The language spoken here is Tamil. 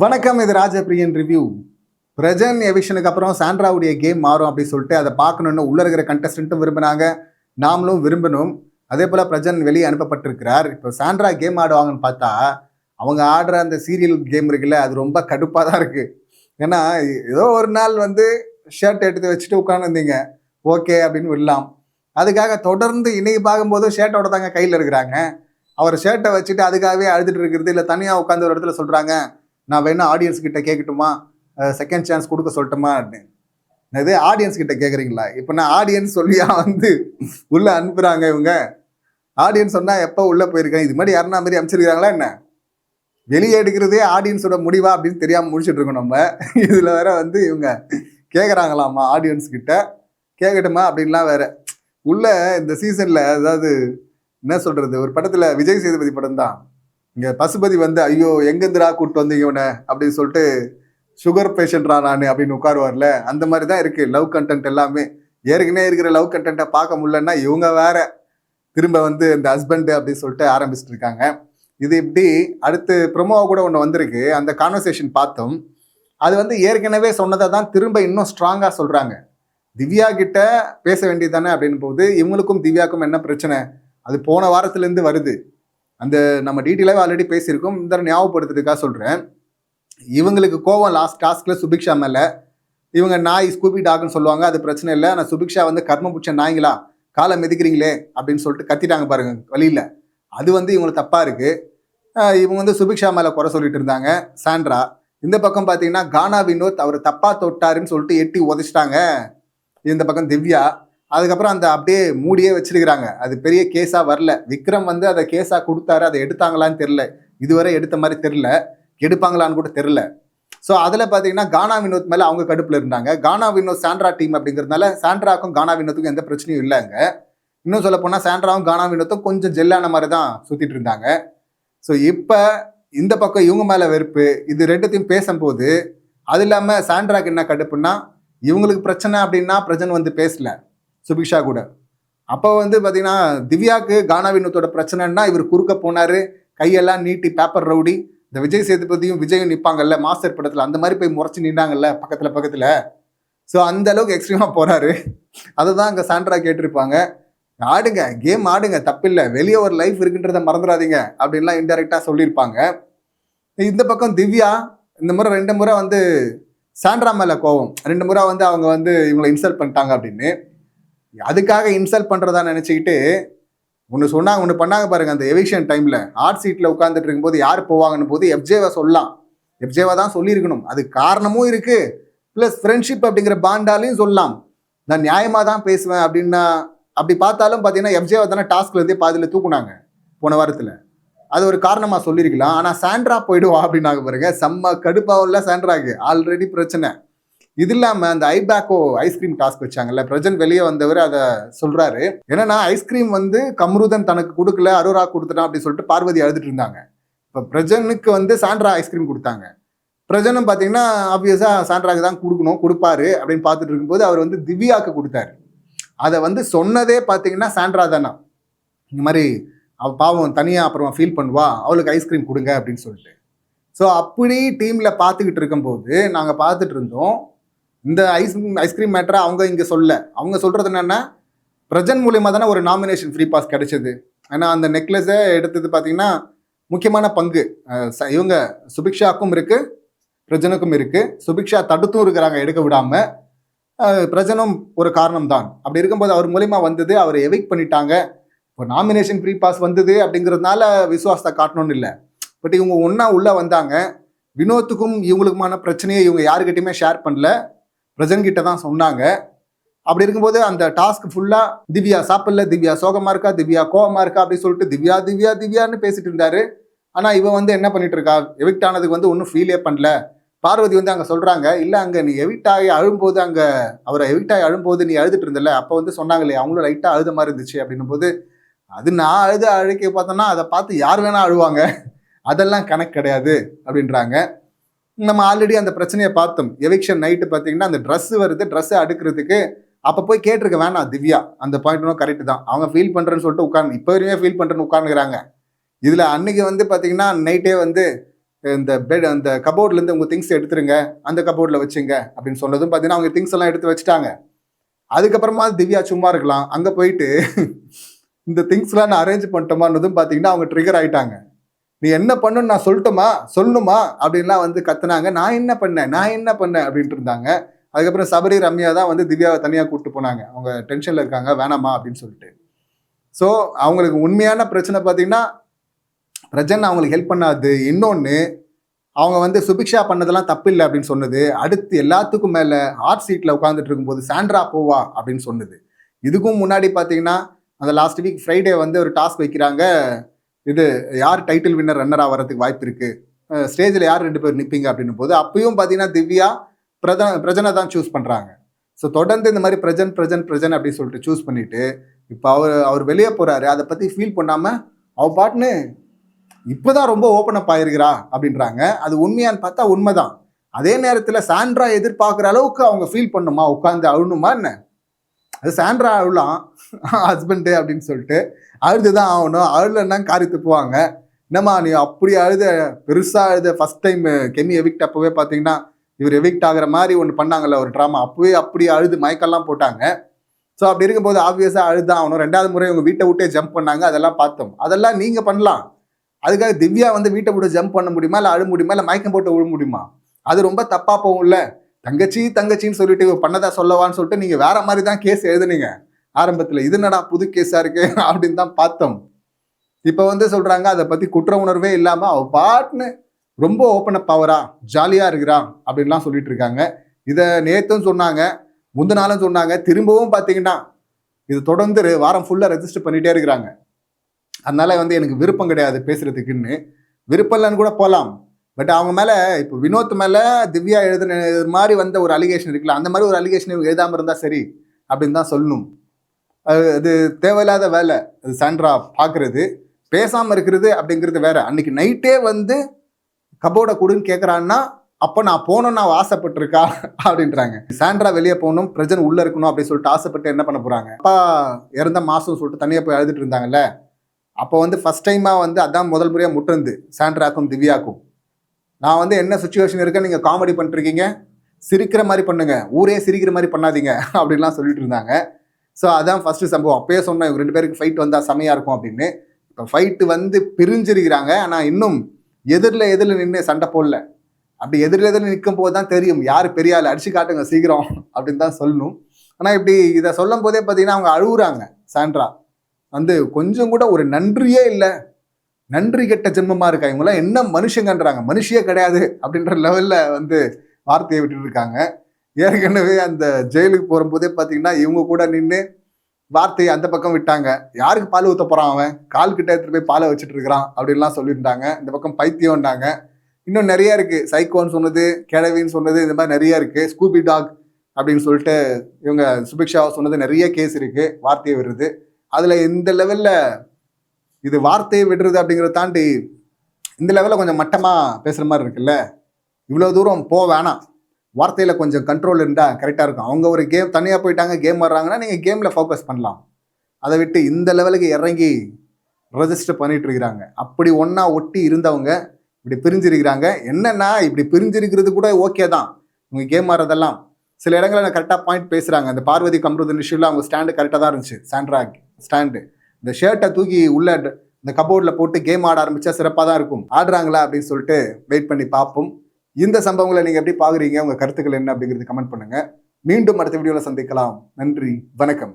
வணக்கம், இது ராஜபிரியன் ரிவ்யூ. பிரஜன் எவிக்ஷனுக்கு அப்புறம் சாண்ட்ராவுடைய கேம் மாறும் அப்படின்னு சொல்லிட்டு அதை பார்க்கணுன்னு உள்ள இருக்கிற கண்டஸ்டன்ட்டும் விரும்பினாங்க, நாமளும் விரும்பணும். அதே போல் பிரஜன் வெளியே அனுப்பப்பட்டிருக்கிறார். இப்போ சாண்ட்ரா கேம் ஆடுவாங்கன்னு பார்த்தா அவங்க ஆடுற அந்த சீரியல் கேம் இருக்குல்ல, அது ரொம்ப கடுப்பாக தான் இருக்குது. ஏன்னா ஏதோ ஒரு நாள் வந்து ஷர்ட் எடுத்து வச்சுட்டு உட்காந்துருந்தீங்க, ஓகே அப்படின்னு விடலாம். அதுக்காக தொடர்ந்து இன்னைக்கு பார்க்கும்போது ஷர்ட்டோட தாங்க கையில் இருக்கிறாங்க. அவர் ஷர்ட்டை வச்சுட்டு அதுக்காகவே அழுதுட்டு இருக்கிறது, இல்லை தனியாக உட்காந்து ஒரு இடத்துல சொல்கிறாங்க, நான் வேணா ஆடியன்ஸ் கிட்ட கேட்கட்டுமா, செகண்ட் சான்ஸ் கொடுக்க சொல்லட்டுமா அப்படின்னு. இது ஆடியன்ஸ் கிட்ட கேட்குறீங்களா? இப்போ நான் ஆடியன்ஸ் சொல்லியா வந்து உள்ளே அனுப்புகிறாங்க இவங்க. ஆடியன்ஸ் சொன்னால் எப்போ உள்ளே போயிருக்கேன், இது மாதிரி யாருன்னா மாதிரி அனுப்பிச்சிருக்காங்களா என்ன? வெளியே எடுக்கிறதே ஆடியன்ஸோட முடிவா அப்படின்னு தெரியாமல் முடிச்சுட்டு இருக்கோம் நம்ம. இதில் வேற வந்து இவங்க கேட்குறாங்களாமா ஆடியன்ஸ் கிட்ட, கேட்கட்டுமா அப்படின்லாம் வேற. உள்ள இந்த சீசனில் அதாவது என்ன சொல்கிறது, ஒரு படத்தில் விஜய் சேதுபதி படம் தான், இங்கே பசுபதி வந்து ஐயோ எங்கேருந்துடா கூப்பிட்டு வந்தீங்க இவனை அப்படின்னு சொல்லிட்டு, சுகர் பேஷண்ட்ரா நான் அப்படின்னு உட்காருவார்ல, அந்த மாதிரி தான் இருக்குது லவ் கண்டென்ட் எல்லாமே. ஏற்கனவே இருக்கிற லவ் கண்டென்ட்டை பார்க்க முடியலன்னா இவங்க வேற திரும்ப வந்து இந்த ஹஸ்பண்டு அப்படின்னு சொல்லிட்டு ஆரம்பிச்சுட்டு இருக்காங்க. இது இப்படி அடுத்து ப்ரொமோவாக கூட ஒன்று வந்திருக்கு, அந்த கான்வர்சேஷன் பார்த்தோம். அது வந்து ஏற்கனவே சொன்னதை தான் திரும்ப இன்னும் ஸ்ட்ராங்காக சொல்கிறாங்க. திவ்யா கிட்ட பேச வேண்டியது தானே அப்படின்னு போது, இவங்களுக்கும் திவ்யாவுக்கும் என்ன பிரச்சனை, அது போன வாரத்துலேருந்து வருது. அந்த நம்ம டீட்டெயிலாகவே ஆல்ரெடி பேசியிருக்கோம், இந்த ஞாபகப்படுத்துறதுக்காக சொல்கிறேன். இவங்களுக்கு கோவம் லாஸ்ட் டாஸ்கில் சுபிக்ஷா மேலே. இவங்க நாய் ஸ்கூபி டாக்னு சொல்லுவாங்க, அது பிரச்சனை இல்லை, ஆனால் சுபிக்ஷா வந்து கர்ம புடிச்ச நாய்ங்களா காலை மிதிக்கிறீங்களே அப்படின்னு சொல்லிட்டு கத்திட்டாங்க பாருங்க வழியில். அது வந்து இவங்களுக்கு தப்பாக இருக்குது. இவங்க வந்து சுபிக்ஷா மேலே குறை சொல்லிட்டு இருந்தாங்க சாண்ட்ரா. இந்த பக்கம் பார்த்தீங்கன்னா கானா வினோத் அவர் தப்பாக தொட்டாருன்னு சொல்லிட்டு எட்டி உதச்சிட்டாங்க இந்த பக்கம் திவ்யா. அதுக்கப்புறம் அந்த அப்படியே மூடியே வச்சிருக்கிறாங்க, அது பெரிய கேஸாக வரல. விக்ரம் வந்து அதை கேஸாக கொடுத்தாரு, அதை எடுத்தாங்களான்னு தெரில, இதுவரை எடுத்த மாதிரி தெரில, எடுப்பாங்களான்னு கூட தெரில. ஸோ அதில் பார்த்தீங்கன்னா கானா வினோத் மேலே அவங்க கடுப்பில் இருந்தாங்க. கானா வினோத் சாண்ட்ரா டீம் அப்படிங்கிறதுனால சாண்ட்ராக்கும் கானா வினோத்துக்கும் எந்த பிரச்சனையும் இல்லைங்க. இன்னும் சொல்ல போனால் சாண்ட்ராவும் கானா வினோத்தும் கொஞ்சம் ஜெல்லான மாதிரி தான் சுற்றிட்டு இருந்தாங்க. ஸோ இப்போ இந்த பக்கம் இவங்க மேலே வெறுப்பு, இது ரெண்டுத்தையும் பேசும்போது அது இல்லாமல் சாண்ட்ராக்கு என்ன கடுப்புன்னா, இவங்களுக்கு பிரச்சனை அப்படின்னா பிரஜன் வந்து பேசல சுபிக்ஷா கூட. அப்போ வந்து பார்த்தீங்கன்னா திவ்யாவுக்கு கானா வினோத்தோட பிரச்சனைன்னா இவர் குறுக்க போனார், கையெல்லாம் நீட்டி பேப்பர் ரவுடி, இந்த விஜய் சேதுபதியும் விஜயும் நிற்பாங்கல்ல மாஸ்டர் படத்தில், அந்த மாதிரி போய் முறைச்சி நின்றாங்கல்ல பக்கத்தில். ஸோ அந்த அளவுக்கு எக்ஸ்ட்ரீமாக போகிறாரு. அதை தான் அங்கே சாண்ட்ரா கேட்டிருப்பாங்க, ஆடுங்க கேம் ஆடுங்க தப்பில்லை, வெளியே ஒரு லைஃப் இருக்குன்றதை மறந்துடாதீங்க அப்படின்லாம் இன்டெரக்டாக சொல்லியிருப்பாங்க. இந்த பக்கம் திவ்யா இந்த முறை 2 முறை வந்து சாண்ட்ரா மேலே கோவம், 2 முறை வந்து அவங்க வந்து இவங்களை இன்சல்ட் பண்ணிட்டாங்க அப்படின்னு. அதுக்காக இன்சல்ட் பண்ணுறதா நினச்சிக்கிட்டு ஒன்று சொன்னாங்க, ஒன்று பண்ணாங்க பாருங்கள். அந்த எவிக்ஷன் டைமில் ஹாட் சீட்டில் உட்காந்துட்டு இருக்கும்போது யார் போவாங்கன்னு போது எஃப்ஜேவை சொல்லலாம், எஃப்ஜேவை தான் சொல்லியிருக்கணும். அது காரணமும் இருக்குது, ப்ளஸ் ஃப்ரெண்ட்ஷிப் அப்படிங்கிற பாண்டாலையும் சொல்லலாம். நான் நியாயமாக தான் பேசுவேன் அப்படின்னா, அப்படி பார்த்தாலும் பார்த்தீங்கன்னா எஃப்ஜேவை தானே டாஸ்க்லேருந்தே பாதியில் தூக்குனாங்க போன வாரத்தில், அது ஒரு காரணமாக சொல்லியிருக்கலாம். ஆனால் சாண்ட்ரா போயிடுவா அப்படின்னாங்க பாருங்க, செம்ம கடுப்பாவில் சாண்ட்ராக்கு ஆல்ரெடி பிரச்சனை. இது இல்லாமல் அந்த ஐபேக்கோ ஐஸ்கிரீம் டாஸ்க் வச்சாங்கல்ல, பிரஜன் வெளியே வந்தவர் அதை சொல்கிறாரு. என்னன்னா ஐஸ்கிரீம் வந்து கம்ருதன் தனக்கு கொடுக்கல, அரோரா கொடுத்துட்டான் அப்படின்னு சொல்லிட்டு பார்வதி அழுதுட்டு இருந்தாங்க. இப்போ பிரஜனுக்கு வந்து சாண்ட்ரா ஐஸ்கிரீம் கொடுத்தாங்க. பிரஜனும் பார்த்தீங்கன்னா ஆப்வியஸாக சாண்ட்ராக்கு தான் கொடுக்கணும், கொடுப்பாரு அப்படின்னு பார்த்துட்டு இருக்கும்போது அவர் வந்து திவ்யாவுக்கு கொடுத்தாரு. அதை வந்து சொன்னதே பார்த்தீங்கன்னா சாண்ட்ரா தானே, இந்த மாதிரி அவள் பாவம் தனியாக அப்புறம் ஃபீல் பண்ணுவா, அவளுக்கு ஐஸ்கிரீம் கொடுங்க அப்படின்னு சொல்லிட்டு. ஸோ அப்படி டீமில் பார்த்துக்கிட்டு இருக்கும்போது நாங்கள் பார்த்துட்டு இருந்தோம். இந்த ஐஸ்கிரீம் மேட்டரை அவங்க இங்கே அவங்க சொல்கிறது என்னென்னா, பிரஜன் மூலியமாக தானே ஒரு நாமினேஷன் ஃப்ரீ பாஸ் கிடைச்சது. ஏன்னா அந்த நெக்லஸை எடுத்தது பார்த்தீங்கன்னா முக்கியமான பங்கு இவங்க சுபிக்ஷாவுக்கும் இருக்குது, பிரஜனுக்கும் இருக்குது. சுபிக்ஷா தடுத்தும் இருக்கிறாங்க எடுக்க விடாமல், பிரஜனும் ஒரு காரணம் தான். அப்படி இருக்கும்போது அவர் மூலிமா வந்தது, அவர் எவிக்ட் பண்ணிட்டாங்க. இப்போ நாமினேஷன் ஃப்ரீ பாஸ் வந்தது அப்படிங்கிறதுனால விசுவாசத்தை காட்டணும்னு இல்லை, பட் இவங்க ஒன்றா உள்ளே வந்தாங்க. வினோத்துக்கும் இவங்களுக்குமான பிரச்சனையை இவங்க யாருக்கிட்டையுமே ஷேர் பண்ணல, பிரஜன்கிட்ட தான் சொன்னாங்க. அப்படி இருக்கும்போது அந்த டாஸ்க் ஃபுல்லாக திவ்யா சாப்பிடல, திவ்யா சோகமாக இருக்கா, திவ்யா கோவமாக இருக்கா அப்படின்னு சொல்லிட்டு திவ்யா திவ்யா திவ்யான்னு பேசிட்டு இருந்தாரு. ஆனால் இவன் வந்து என்ன பண்ணிட்டு இருக்கா, எவிக்ட் ஆனதுக்கு வந்து ஒன்றும் ஃபீலே பண்ணல. பார்வதி வந்து அங்கே சொல்கிறாங்க, இல்லை அங்கே நீ எவிக்ட் ஆகி அழும்போது, அங்கே அவரை எவிக்ட் ஆகி அழும்போது நீ அழுதுட்டு இருந்தல, அப்போ வந்து சொன்னாங்களே அவங்களும் லைட்டாக அழுத மாதிரி இருந்துச்சு அப்படின்னும் போது, அது நான் அழுக்க பார்த்தோன்னா அதை பார்த்து யார் வேணால் அழுவாங்க, அதெல்லாம் கணக்கு கிடையாது அப்படின்றாங்க. நம்ம ஆல்ரெடி அந்த பிரச்சனையை பார்த்தோம். எவிக்ஷன் நைட்டு பார்த்தீங்கன்னா அந்த ட்ரெஸ்ஸு வருது, ட்ரெஸ்ஸை அடுக்கிறதுக்கு அப்போ போய் கேட்டிருக்க வேணாம் திவ்யா, அந்த பாயிண்ட்னும் கரெக்டு தான். அவங்க ஃபீல் பண்ணுறேன்னு சொல்லிட்டு உட்காந்து இப்போ வரையுமே ஃபீல் பண்ணுறேன்னு உட்காந்துக்கிறாங்க. இதில் அன்னைக்கு வந்து பார்த்தீங்கன்னா நைட்டே வந்து இந்த பெட் அந்த கபோர்ட்லேருந்து உங்கள் திங்ஸ் எடுத்துருங்க, அந்த கபோர்டில் வச்சுங்க அப்படின்னு சொன்னதும் பார்த்தீங்கன்னா அவங்க திங்ஸ் எல்லாம் எடுத்து வச்சுட்டாங்க. அதுக்கப்புறமா திவ்யா சும்மா இருக்கலாம், அங்கே போயிட்டு இந்த திங்ஸ்லாம் நான் அரேஞ்ச் பண்ணிட்டோமான்னதும் பார்த்தீங்கன்னா அவங்க ட்ரிகர் ஆகிட்டாங்க. நீ என்ன பண்ணுன்னு நான் சொல்லணுமா அப்படின்லாம் வந்து கத்துனாங்க. நான் என்ன பண்ணேன் அப்படின்ட்டு இருந்தாங்க. அதுக்கப்புறம் சபரி ரம்யா தான் வந்து திவ்யாவை தனியாக கூப்பிட்டு போனாங்க. அவங்க டென்ஷனில் இருக்காங்க, வேணாமா அப்படின்னு சொல்லிட்டு. ஸோ அவங்களுக்கு உண்மையான பிரச்சனை பார்த்தீங்கன்னா பிரஜன் அவங்களுக்கு ஹெல்ப் பண்ணாது. இன்னொன்று, அவங்க வந்து சுபிக்ஷா பண்ணதெல்லாம் தப்பு இல்லை அப்படின்னு சொன்னது. அடுத்து எல்லாத்துக்கும் மேலே ஹாட் சீட்டில் உட்காந்துட்டு இருக்கும்போது சாண்ட்ரா போவா அப்படின்னு சொன்னது. இதுக்கும் முன்னாடி பார்த்தீங்கன்னா அந்த லாஸ்ட் வீக் ஃப்ரைடே வந்து ஒரு டாஸ்க் வைக்கிறாங்க. இது யார் டைட்டில் வின்னர் ரன்னராக வரதுக்கு வாய்ப்பு இருக்குது, ஸ்டேஜில் யார் 2 பேர் நிற்பீங்க அப்படின்னும் போது அப்பயும் பார்த்தீங்கன்னா திவ்யா பிரஜனை தான் சூஸ் பண்ணுறாங்க. ஸோ தொடர்ந்து இந்த மாதிரி பிரஜன் அப்படின்னு சொல்லிட்டு சூஸ் பண்ணிட்டு இப்போ அவர் வெளியே போகிறாரு. அதை பற்றி ஃபீல் பண்ணாமல் அவள் பாட்டுன்னு இப்போதான் ரொம்ப ஓப்பன் அப் ஆயிருக்கிறா அப்படின்றாங்க. அது உண்மையான்னு பார்த்தா உண்மைதான். அதே நேரத்தில் சாண்ட்ரா எதிர்பார்க்குற அளவுக்கு அவங்க ஃபீல் பண்ணுமா, உட்காந்து அழுணுமா என்ன? அது சாண்ட்ரா அழுலாம் ஹஸ்பண்டு அப்படின்னு சொல்லிட்டு அழுதுதான் ஆகணும். அழுலன்னா காரி துப்புவாங்க. என்னம்மா நீ அப்படி அழுத, பெருசாக அழுத. ஃபர்ஸ்ட் டைம் கெமி எவிக்ட் அப்போவே பார்த்தீங்கன்னா இவர் எவிக்ட் ஆகிற மாதிரி ஒன்று பண்ணாங்கல்ல ஒரு ட்ராமா, அப்போவே அப்படி அழுது மயக்கெல்லாம் போட்டாங்க. ஸோ அப்படி இருக்கும்போது ஆப்வியஸாக அழுதான் ஆகணும். 2வது முறை உங்கள் வீட்டை விட்டே ஜம்ப் பண்ணாங்க, அதெல்லாம் பார்த்தோம். அதெல்லாம் நீங்கள் பண்ணலாம். அதுக்காக திவ்யா வந்து வீட்டை விட்டு ஜம்ப் பண்ண முடியுமா, இல்லை அழு முடியுமா, இல்லை மயக்கம் போட்டு விழ முடியுமா? அது ரொம்ப தப்பாக போகும்ல. தங்கச்சின்னு சொல்லிட்டு பண்ணதா சொல்லவான்னு சொல்லிட்டு நீங்கள் வேற மாதிரி தான் கேஸ் எழுதுனீங்க ஆரம்பத்தில். இது என்னடா புது கேஸாக இருக்கு அப்படின்னு தான் பார்த்தோம். இப்போ வந்து சொல்கிறாங்க அதை பற்றி குற்ற உணர்வே இல்லாமல் அவள் பாட்டுன்னு ரொம்ப ஓப்பன் அப் ஆவரா, ஜாலியாக இருக்கிறா அப்படின்லாம் சொல்லிட்டு இருக்காங்க. இதை நேற்றும் சொன்னாங்க, முந்தின நாளும் சொன்னாங்க, திரும்பவும் பார்த்தீங்கன்னா இது தொடர்ந்து வாரம் ஃபுல்லாக ரெஜிஸ்டர் பண்ணிகிட்டே இருக்கிறாங்க. அதனால வந்து எனக்கு விருப்பம் கிடையாது பேசுறதுக்குன்னு. விருப்பம் இல்லைன்னு கூட போகலாம். பட் அவங்க மேலே இப்போ வினோத் மேலே திவ்யா எழுதுன மாதிரி வந்த ஒரு அலிகேஷன் இருக்குல்ல, அந்த மாதிரி ஒரு அலிகேஷன் இவங்க எழுதாமல் இருந்தால் சரி அப்படின்னு தான் சொல்லணும். அது தேவையில்லாத வேலை. அது சாண்ட்ரா பார்க்குறது, பேசாமல் இருக்கிறது அப்படிங்கிறது வேற. அன்னைக்கு நைட்டே வந்து கபோர்டை கொடுன்னு கேட்குறான்னா அப்போ நான் போகணும்னு நான் ஆசைப்பட்டிருக்கா அப்படின்றாங்க. சாண்ட்ரா வெளியே போகணும், பிரஜன் உள்ளே இருக்கணும் அப்படின்னு சொல்லிட்டு ஆசைப்பட்டு என்ன பண்ண போகிறாங்க? அப்பா இறந்த மாதம் சொல்லிட்டு தனியாக போய் அழுதுட்டு இருந்தாங்கல்ல, அப்போ வந்து ஃபஸ்ட் டைமாக வந்து அதான் முதல் முறையாக முட்டுருந்து சாண்ட்ராக்கும் திவ்யாக்கும். நான் வந்து என்ன சுச்சுவேஷன் இருக்குன்னு நீங்கள் காமெடி பண்ணிருக்கீங்க, சிரிக்கிற மாதிரி பண்ணுங்க, ஊரே சிரிக்கிற மாதிரி பண்ணாதீங்க அப்படின்லாம் சொல்லிட்டு இருந்தாங்க. ஸோ அதான் ஃபஸ்ட்டு சம்பவம். அப்பயே சொன்னேன் இவங்க 2 பேருக்கு ஃபைட் வந்தால் செமையாக இருக்கும் அப்படின்னு. இப்போ ஃபைட்டு வந்து பிரிஞ்சிருக்கிறாங்க. ஆனால் இன்னும் எதிரில் நின்று சண்டை போடல. அப்படி எதிரில் நிற்கும் போது தான் தெரியும் யார் பெரிய ஆள், அடிச்சு காட்டுங்க சீக்கிரம் அப்படின்னு தான் சொல்லணும். ஆனால் இப்படி இதை சொல்லும் போதே பார்த்தீங்கன்னா அவங்க அழுகுறாங்க. சாண்ட்ரா வந்து கொஞ்சம் கூட ஒரு நன்றியே இல்லை, நன்றி கெட்ட ஜென்மமாக இருக்கா, இவங்களாம் என்ன மனுஷங்கன்றாங்க, மனுஷியே கிடையாது அப்படின்ற லெவலில் வந்து வார்த்தையை விட்டுட்டு இருக்காங்க. ஏற்கனவே அந்த ஜெயிலுக்கு போகும்போதே பார்த்தீங்கன்னா இவங்க கூட நின்று வார்த்தையை அந்த பக்கம் விட்டாங்க. யாருக்கு பால் ஊற்ற போகிறான், அவன் கால் கிட்ட எடுத்துகிட்டு போய் பாலை வச்சுட்டு இருக்கிறான் அப்படின்லாம் சொல்லியிருந்தாங்க. இந்த பக்கம் பைத்தியம்ண்டாங்க. இன்னும் நிறைய இருக்குது. சைக்கோன்னு சொன்னது, கிழவின்னு சொன்னது, இந்த மாதிரி நிறைய இருக்குது. ஸ்கூபி டாக் அப்படின்னு சொல்லிட்டு இவங்க சுபிக்ஷாவை சொன்னது, நிறைய கேஸ் இருக்குது வார்த்தையை விடுறது. அதில் இந்த லெவலில் இது வார்த்தையை விடுறது அப்படிங்கிறத தாண்டி இந்த லெவலில் கொஞ்சம் மட்டமாக பேசுகிற மாதிரி இருக்குல்ல. இவ்வளோ தூரம் வேணாம், வார்த்தையில் கொஞ்சம் கண்ட்ரோல் இருந்தால் கரெக்டாக இருக்கும். அவங்க ஒரு கேம் தனியாக போயிட்டாங்க, கேம் வர்றாங்கன்னா நீங்கள் கேமில் ஃபோக்கஸ் பண்ணலாம். அதை விட்டு இந்த லெவலுக்கு இறங்கி ரெஜிஸ்டர் பண்ணிட்டு இருக்கிறாங்க. அப்படி ஒன்றா ஒட்டி இருந்தவங்க இப்படி பிரிஞ்சிருக்கிறாங்க. என்னென்னா இப்படி பிரிஞ்சிருக்கிறது கூட ஓகே தான், இவங்க கேம் ஆடுறதெல்லாம் சில இடங்களில் நான் கரெக்டாக பாயிண்ட் பேசுகிறாங்க. அந்த பார்வதி கம்ருதன் இஷ்யூவில் அவங்க ஸ்டாண்டு கரெக்டாக தான் இருந்துச்சு. சாண்ட்ரா ஸ்டாண்டு இந்த ஷர்ட்டை தூக்கி உள்ள இந்த கபோர்டில் போட்டு கேம் ஆட ஆரம்பித்தா சிறப்பாக தான் இருக்கும். ஆடுறாங்களா அப்படின்னு சொல்லிட்டு வெயிட் பண்ணி பார்ப்போம். இந்த சம்பவங்களை நீங்கள் எப்படி பார்க்குறீங்க, உங்கள் கருத்துக்கள் என்ன அப்படிங்கிறது கமெண்ட் பண்ணுங்கள். மீண்டும் அடுத்த வீடியோவில் சந்திக்கலாம். நன்றி, வணக்கம்.